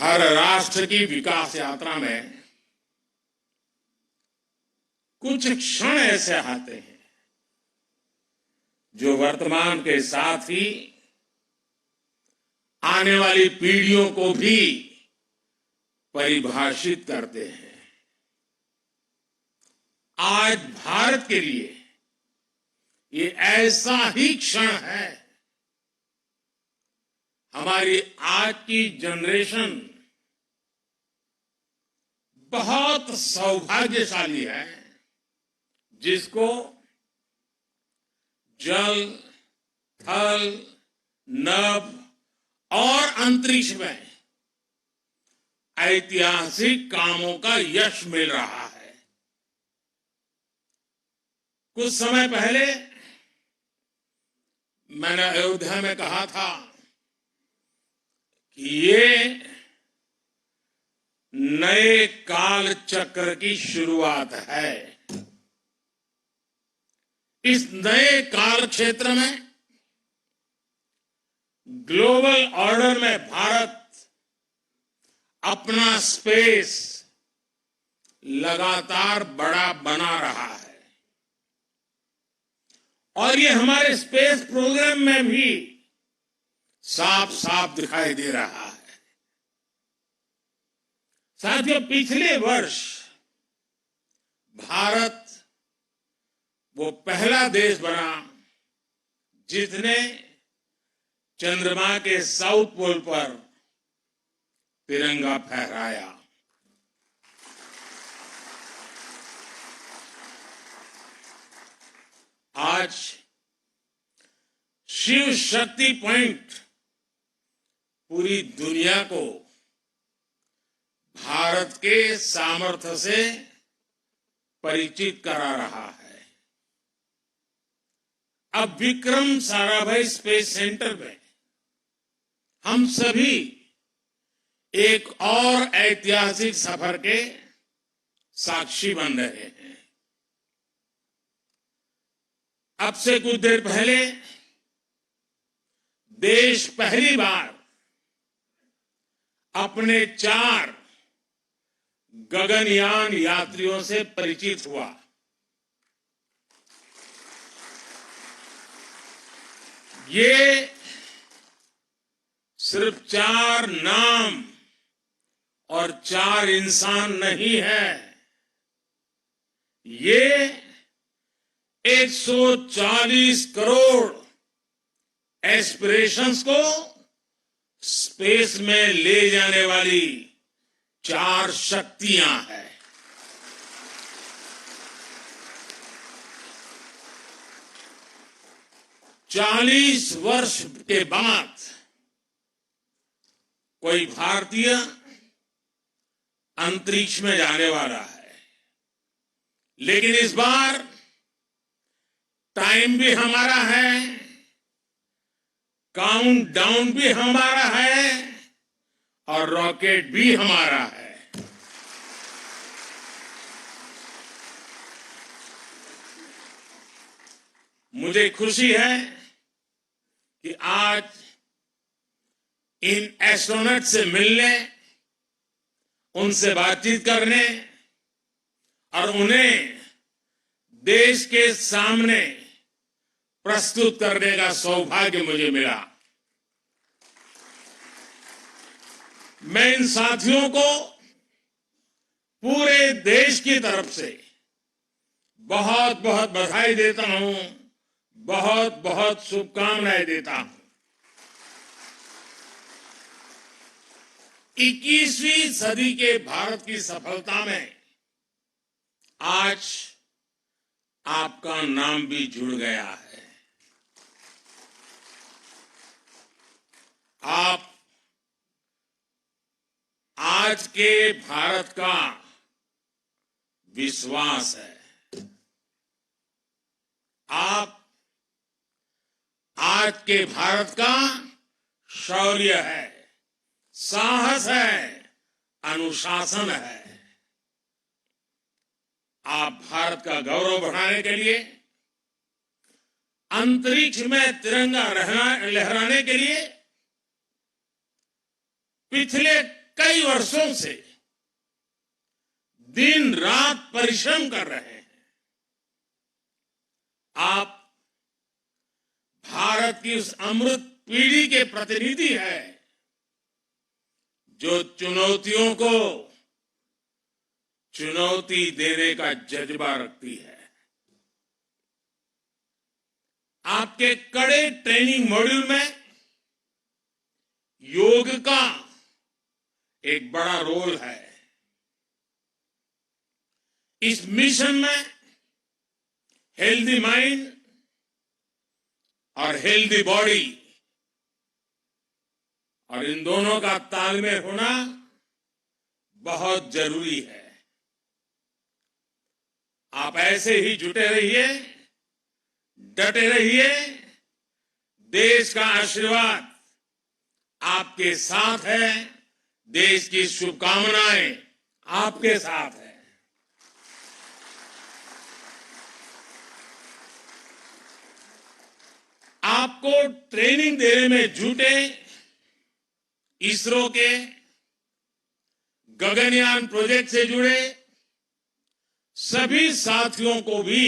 हर राष्ट्र की विकास यात्रा में कुछ क्षण ऐसे आते हैं जो वर्तमान के साथ ही आने वाली पीढ़ियों को भी परिभाषित करते हैं। आज भारत के लिए ये ऐसा ही क्षण है। हमारी आज की जनरेशन बहुत सौभाग्यशाली है, जिसको जल, थल, नभ और अंतरिक्ष में ऐतिहासिक कामों का यश मिल रहा है। कुछ समय पहले मैंने अयोध्या में कहा था कि ये नए काल चक्र की शुरुआत है। इस नए काल क्षेत्र में ग्लोबल ऑर्डर में भारत अपना स्पेस लगातार बड़ा बना रहा है और ये हमारे स्पेस प्रोग्राम में भी साफ साफ दिखाई दे रहा है। साथियों, पिछले वर्ष भारत वो पहला देश बना जिसने चंद्रमा के साउथ पोल पर तिरंगा फहराया। आज शिव शक्ति पॉइंट पूरी दुनिया को भारत के सामर्थ्य से परिचित करा रहा है। अब विक्रम साराभाई स्पेस सेंटर में हम सभी एक और ऐतिहासिक सफर के साक्षी बन रहे हैं। अब से कुछ देर पहले देश पहली बार अपने 4 गगनयान यात्रियों से परिचित हुआ। ये सिर्फ 4 नाम और 4 इंसान नहीं है, ये 140 करोड़ एस्पिरेशंस को स्पेस में ले जाने वाली 4 शक्तियां हैं। चालीस वर्ष के बाद कोई भारतीय अंतरिक्ष में जाने वाला है, लेकिन इस बार टाइम भी हमारा है, काउंटडाउन भी हमारा है और रॉकेट भी हमारा है। मुझे खुशी है कि आज इन एस्ट्रोनॉट से मिलने, उनसे बातचीत करने और उन्हें देश के सामने प्रस्तुत करने का सौभाग्य मुझे मिला। मैं इन साथियों को पूरे देश की तरफ से बहुत बहुत बधाई देता हूं, बहुत बहुत शुभकामनाएं देता हूं। 21वीं सदी के भारत की सफलता में आज आपका नाम भी जुड़ गया है। आप आज के भारत का विश्वास है। आप आज के भारत का शौर्य है, साहस है, अनुशासन है। आप भारत का गौरव बढ़ाने के लिए, अंतरिक्ष में तिरंगा लहराने के लिए पिछले कई वर्षों से दिन रात परिश्रम कर रहे हैं। आप भारत की उस अमृत पीढ़ी के प्रतिनिधि हैं जो चुनौतियों को चुनौती देने का जज्बा रखती है। आपके कड़े ट्रेनिंग मॉड्यूल में योग का एक बड़ा रोल है। इस मिशन में हेल्दी माइंड और हेल्दी बॉडी और इन दोनों का तालमेल होना बहुत जरूरी है। आप ऐसे ही जुटे रहिए, डटे रहिए। देश का आशीर्वाद आपके साथ है। देश की शुभकामनाएं आपके साथ है। आपको ट्रेनिंग देने में जुटे इसरो के गगनयान प्रोजेक्ट से जुड़े सभी साथियों को भी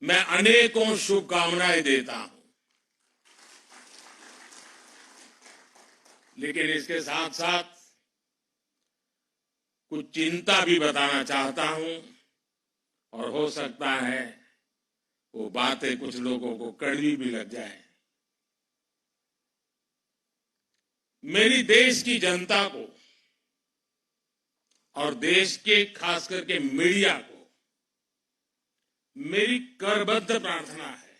मैं अनेकों शुभकामनाएं देता हूं। लेकिन इसके साथ साथ कुछ चिंता भी बताना चाहता हूं और हो सकता है वो बातें कुछ लोगों को कड़वी भी लग जाए। मेरी देश की जनता को और देश के खास करके मीडिया को मेरी करबद्ध प्रार्थना है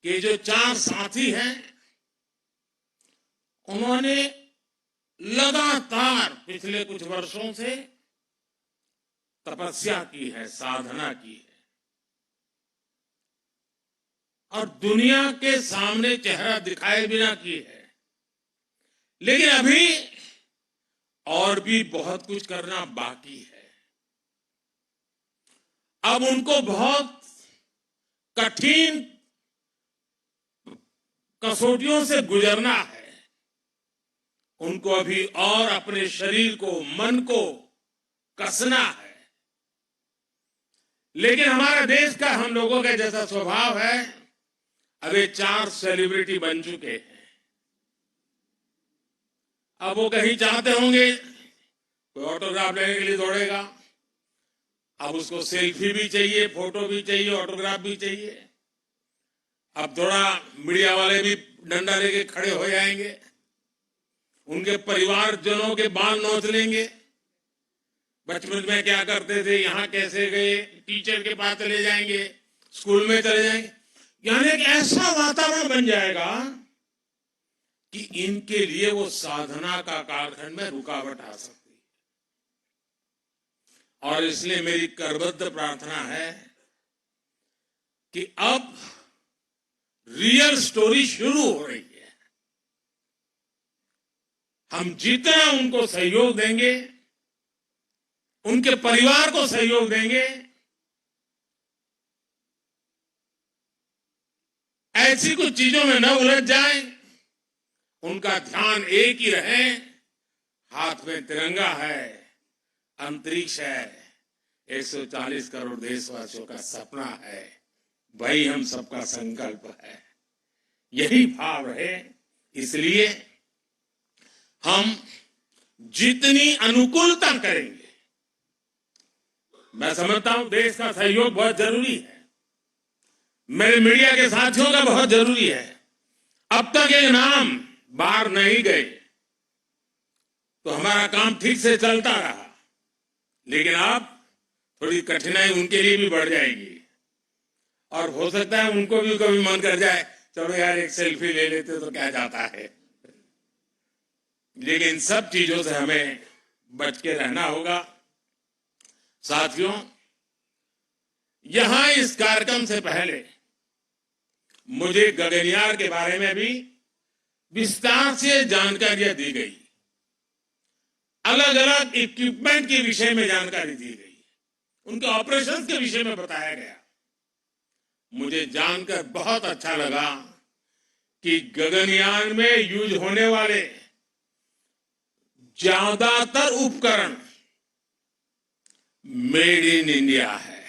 कि जो 4 साथी हैं उन्होंने लगातार पिछले कुछ वर्षों से तपस्या की है, साधना की है और दुनिया के सामने चेहरा दिखाए बिना की है। लेकिन अभी और भी बहुत कुछ करना बाकी है। अब उनको बहुत कठिन कसौटियों से गुजरना है। उनको अभी और अपने शरीर को, मन को कसना है। लेकिन हमारे देश का, हम लोगों का जैसा स्वभाव है, अब ये 4 सेलिब्रिटी बन चुके हैं। अब वो कहीं चाहते होंगे कोई ऑटोग्राफ लेने के लिए दौड़ेगा। अब उसको सेल्फी भी चाहिए, फोटो भी चाहिए, ऑटोग्राफ भी चाहिए। अब थोड़ा मीडिया वाले भी डंडा लेके खड़े हो जाएंगे, उनके परिवारजनों के बाल नोच लेंगे। बचपन में क्या करते थे, यहां कैसे गए, टीचर के पास चले जाएंगे, स्कूल में चले जाएंगे। यानी एक ऐसा वातावरण बन जाएगा कि इनके लिए वो साधना का कालखंड में रुकावट आ सकती है। और इसलिए मेरी करबद्ध प्रार्थना है कि अब रियल स्टोरी शुरू हो रही है। हम जितना उनको सहयोग देंगे, उनके परिवार को सहयोग देंगे, ऐसी कुछ चीजों में न उलझ जाए, उनका ध्यान एक ही रहे, हाथ में तिरंगा है, अंतरिक्ष है, 140 करोड़ देशवासियों का सपना है, वही हम सबका संकल्प है। यही भाव रहे। इसलिए हम जितनी अनुकूलता करेंगे, मैं समझता हूं देश का सहयोग बहुत जरूरी है, मेरे मीडिया के साथियों का बहुत जरूरी है। अब तक ये नाम बाहर नहीं गए तो हमारा काम ठीक से चलता रहा। लेकिन अब थोड़ी कठिनाई उनके लिए भी बढ़ जाएगी और हो सकता है उनको भी कभी मन कर जाए, चलो यार एक सेल्फी ले लेते तो क्या जाता है। लेकिन इन सब चीजों से हमें बच के रहना होगा। साथियों, यहां इस कार्यक्रम से पहले मुझे गगनयान के बारे में भी विस्तार से जानकारियां दी गई, अलग अलग इक्विपमेंट के विषय में जानकारी दी गई, उनके ऑपरेशंस के विषय में बताया गया। मुझे जानकर बहुत अच्छा लगा कि गगनयान में यूज होने वाले ज्यादातर उपकरण मेड इन इंडिया है।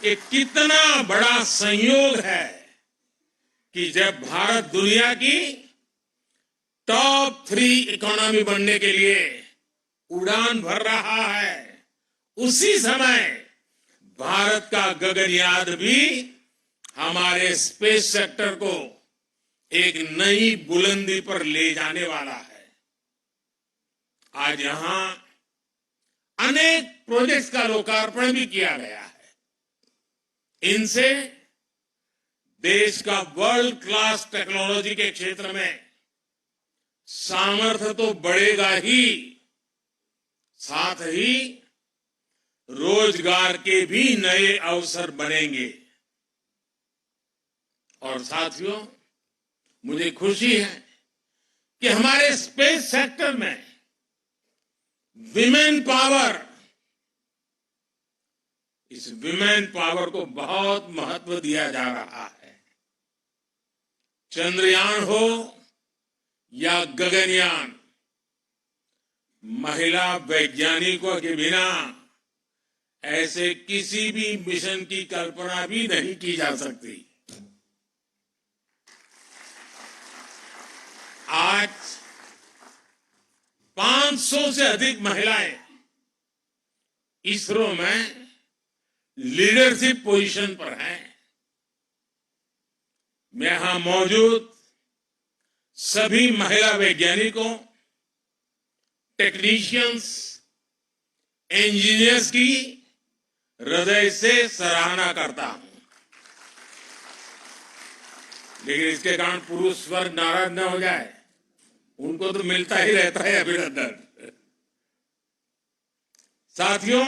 ये कितना बड़ा संयोग है कि जब भारत दुनिया की टॉप 3 इकोनॉमी बनने के लिए उड़ान भर रहा है, उसी समय भारत का गगनयान भी हमारे स्पेस सेक्टर को एक नई बुलंदी पर ले जाने वाला है। आज यहां अनेक प्रोजेक्ट्स का लोकार्पण भी किया गया है। इनसे देश का वर्ल्ड क्लास टेक्नोलॉजी के क्षेत्र में सामर्थ्य तो बढ़ेगा ही, साथ ही रोजगार के भी नए अवसर बनेंगे। और साथियों, मुझे खुशी है कि हमारे स्पेस सेक्टर में विमेन पावर, इस विमेन पावर को बहुत महत्व दिया जा रहा है। चंद्रयान हो या गगनयान, महिला वैज्ञानिकों के बिना ऐसे किसी भी मिशन की कल्पना भी नहीं की जा सकती। आज 500 से अधिक महिलाएं इसरो में लीडरशिप पोजीशन पर हैं। मैं यहां मौजूद सभी महिला वैज्ञानिकों, टेक्नीशियंस, इंजीनियर्स की हृदय से सराहना करता हूं। लेकिन इसके कारण पुरुष वर्ग नाराज न हो जाए, उनको तो मिलता ही रहता है अभिनंदन। साथियों,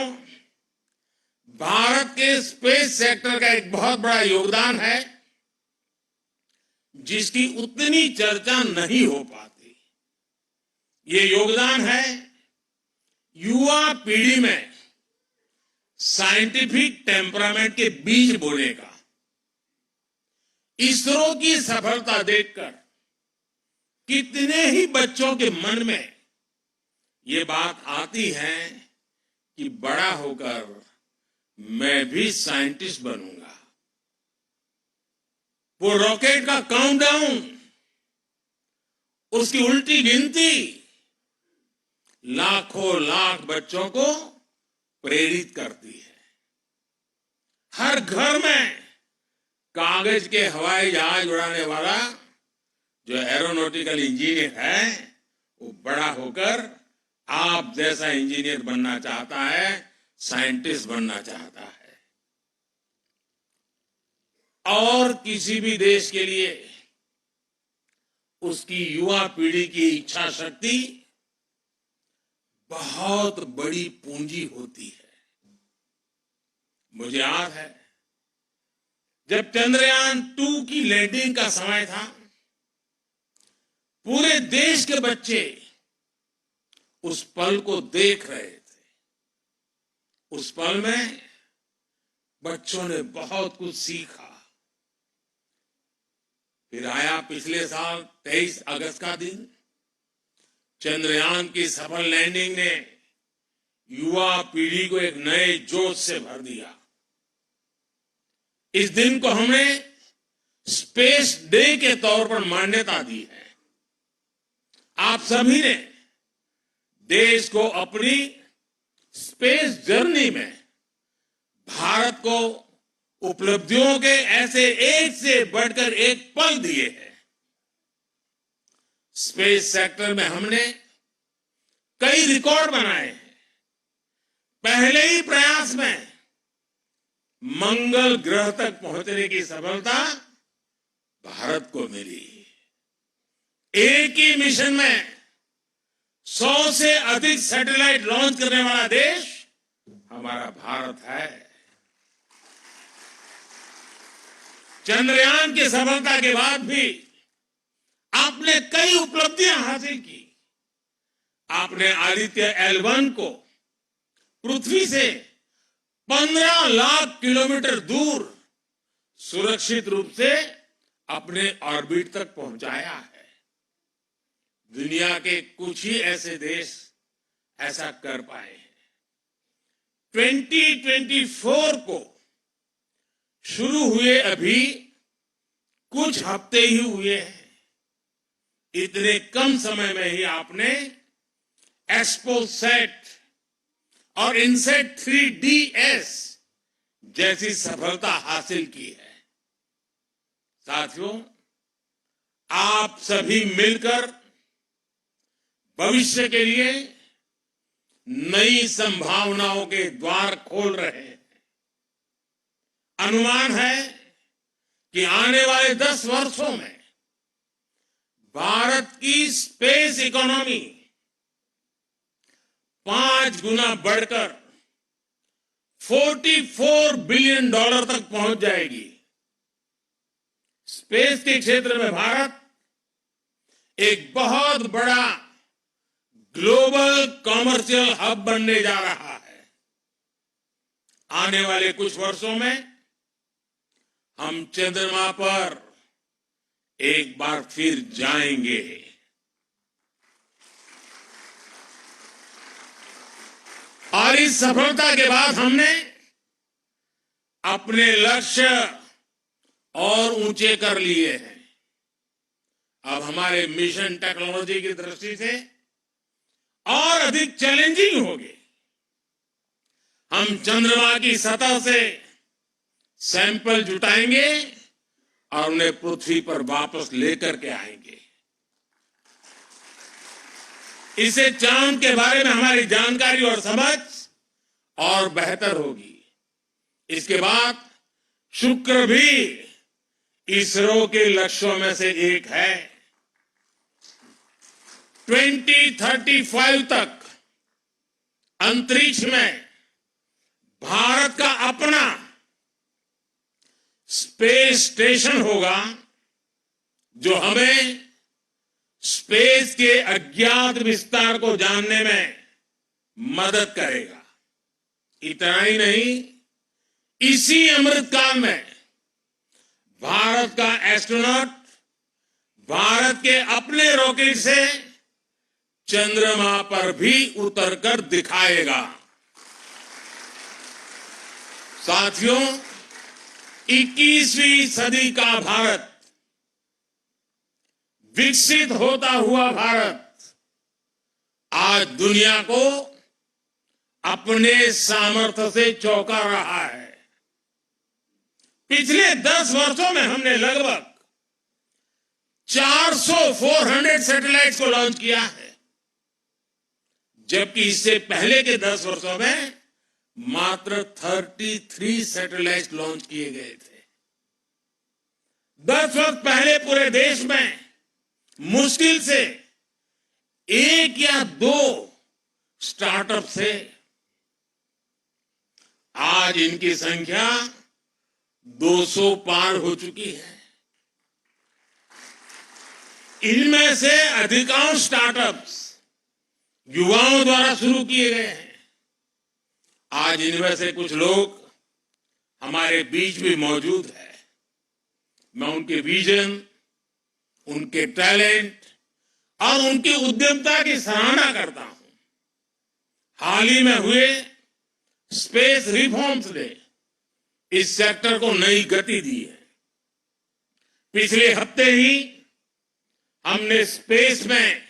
भारत के स्पेस सेक्टर का एक बहुत बड़ा योगदान है जिसकी उतनी चर्चा नहीं हो पाती। ये योगदान है युवा पीढ़ी में साइंटिफिक टेम्परामेंट के बीज बोने का। इसरो की सफलता देखकर कितने ही बच्चों के मन में ये बात आती है कि बड़ा होकर मैं भी साइंटिस्ट बनूंगा। वो रॉकेट का काउंटडाउन, उसकी उल्टी गिनती लाखों लाख बच्चों को प्रेरित करती है। हर घर में कागज के हवाई जहाज उड़ाने वाला जो एरोनॉटिकल इंजीनियर है, वो बड़ा होकर आप जैसा इंजीनियर बनना चाहता है, साइंटिस्ट बनना चाहता है। और किसी भी देश के लिए उसकी युवा पीढ़ी की इच्छा शक्ति बहुत बड़ी पूंजी होती है। मुझे याद है जब चंद्रयान 2 की लैंडिंग का समय था, पूरे देश के बच्चे उस पल को देख रहे थे। उस पल में बच्चों ने बहुत कुछ सीखा। फिर आया पिछले साल 23 अगस्त का दिन। चंद्रयान की सफल लैंडिंग ने युवा पीढ़ी को एक नए जोश से भर दिया। इस दिन को हमने स्पेस डे के तौर पर मान्यता दी है। आप सभी ने देश को अपनी स्पेस जर्नी में भारत को उपलब्धियों के ऐसे एक से बढ़कर एक पल दिए हैं। स्पेस सेक्टर में हमने कई रिकॉर्ड बनाए हैं। पहले ही प्रयास में मंगल ग्रह तक पहुंचने की सफलता भारत को मिली। एक ही मिशन में 100 से अधिक सैटेलाइट लॉन्च करने वाला देश हमारा भारत है। चंद्रयान की सफलता के बाद भी आपने कई उपलब्धियां हासिल की। आपने आदित्य L1 को पृथ्वी से 15 लाख किलोमीटर दूर सुरक्षित रूप से अपने ऑर्बिट तक पहुंचाया है। दुनिया के कुछ ही ऐसे देश ऐसा कर पाए हैं। 2024 को शुरू हुए अभी कुछ हफ्ते ही हुए हैं। इतने कम समय में ही आपने एक्सपोसेट और इनसेट 3DS जैसी सफलता हासिल की है। साथियों, आप सभी मिलकर भविष्य के लिए नई संभावनाओं के द्वार खोल रहे हैं। अनुमान है कि आने वाले 10 वर्षों में भारत की स्पेस इकोनॉमी 5 गुना बढ़कर $44 बिलियन तक पहुंच जाएगी। स्पेस के क्षेत्र में भारत एक बहुत बड़ा ग्लोबल कॉमर्शियल हब बनने जा रहा है। आने वाले कुछ वर्षों में हम चंद्रमा पर एक बार फिर जाएंगे। और इस सफलता के बाद हमने अपने लक्ष्य और ऊंचे कर लिए हैं। अब हमारे मिशन टेक्नोलॉजी की दृष्टि से और अधिक चैलेंजिंग होगी। हम चंद्रमा की सतह से सैंपल जुटाएंगे और उन्हें पृथ्वी पर वापस लेकर के आएंगे। इससे चांद के बारे में हमारी जानकारी और समझ और बेहतर होगी। इसके बाद शुक्र भी इसरो के लक्ष्यों में से एक है। 2035 तक अंतरिक्ष में भारत का अपना स्पेस स्टेशन होगा, जो हमें स्पेस के अज्ञात विस्तार को जानने में मदद करेगा। इतना ही नहीं, इसी अमृतकाल में भारत का एस्ट्रोनॉट भारत के अपने रॉकेट से चंद्रमा पर भी उतरकर दिखाएगा। साथियों, 21वीं सदी का भारत, विकसित होता हुआ भारत, आज दुनिया को अपने सामर्थ्य से चौंका रहा है। पिछले 10 वर्षों में हमने लगभग 400 सैटेलाइट्स को लॉन्च किया है, जबकि इससे पहले के 10 वर्षों में मात्र 33 सैटेलाइट लॉन्च किए गए थे। 10 वर्ष पहले पूरे देश में मुश्किल से 1 या 2 स्टार्टअप थे। आज इनकी संख्या 200 पार हो चुकी है। इनमें से अधिकांश स्टार्टअप्स युवाओं द्वारा शुरू किए गए हैं। आज इनमें से कुछ लोग हमारे बीच भी मौजूद है। मैं उनके विजन, उनके टैलेंट और उनकी उद्यमता की सराहना करता हूं। हाल ही में हुए स्पेस रिफॉर्म्स ने इस सेक्टर को नई गति दी है। पिछले हफ्ते ही हमने स्पेस में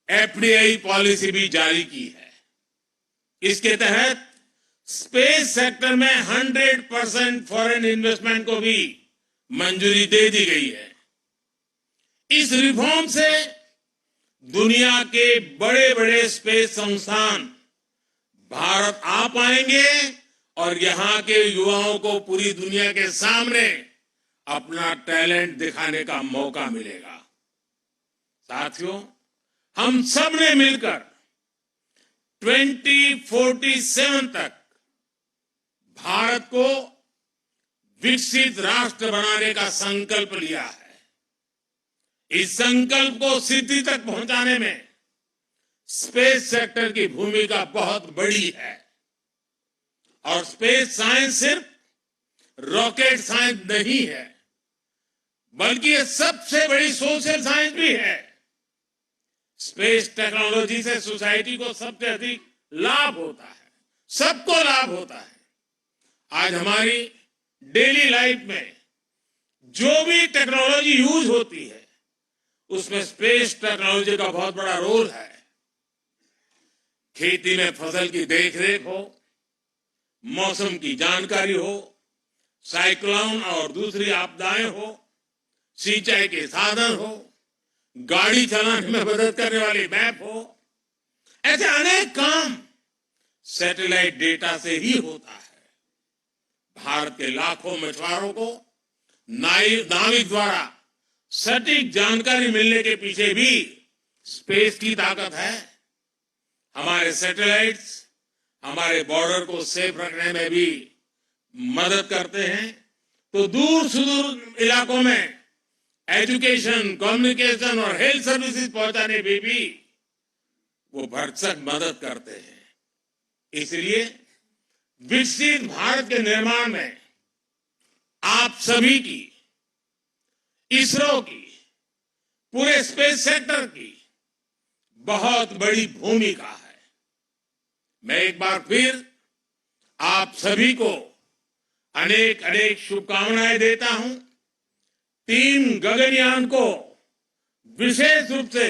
FDI पॉलिसी भी जारी की है। इसके तहत स्पेस सेक्टर में 100% फॉरेन इन्वेस्टमेंट को भी मंजूरी दे दी गई है। इस रिफॉर्म से दुनिया के बड़े बड़े स्पेस संस्थान भारत आ पाएंगे और यहां के युवाओं को पूरी दुनिया के सामने अपना टैलेंट दिखाने का मौका मिलेगा। साथियों, हम सब ने मिलकर 2047 तक भारत को विकसित राष्ट्र बनाने का संकल्प लिया है। इस संकल्प को सिद्धि तक पहुंचाने में स्पेस सेक्टर की भूमिका बहुत बड़ी है। और स्पेस साइंस सिर्फ रॉकेट साइंस नहीं है, बल्कि ये सबसे बड़ी सोशल साइंस भी है। स्पेस टेक्नोलॉजी से सोसाइटी को सबसे अधिक लाभ होता है, सबको लाभ होता है। आज हमारी डेली लाइफ में जो भी टेक्नोलॉजी यूज होती है उसमें स्पेस टेक्नोलॉजी का बहुत बड़ा रोल है। खेती में फसल की देखरेख हो, मौसम की जानकारी हो, साइक्लोन और दूसरी आपदाएं हो, सिंचाई के साधन हो, गाड़ी चलाने में मदद करने वाली मैप हो, ऐसे अनेक काम सैटेलाइट डेटा से ही होता है। भारत के लाखों मछुआरों को नाविक द्वारा सटीक जानकारी मिलने के पीछे भी स्पेस की ताकत है। हमारे सैटेलाइट्स हमारे बॉर्डर को सेफ रखने में भी मदद करते हैं, तो दूर सुदूर इलाकों में एजुकेशन, कम्युनिकेशन और हेल्थ सर्विसेज पहुंचाने में भी वो भरसक मदद करते हैं। इसलिए विकसित भारत के निर्माण में आप सभी की, इसरो की, पूरे स्पेस सेक्टर की बहुत बड़ी भूमिका है। मैं एक बार फिर आप सभी को अनेक अनेक शुभकामनाएं देता हूं। टीम गगनयान को विशेष रूप से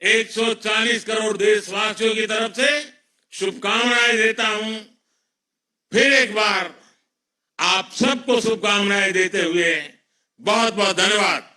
140 करोड़ देशवासियों की तरफ से शुभकामनाएं देता हूं। फिर एक बार आप सबको शुभकामनाएं देते हुए बहुत बहुत धन्यवाद।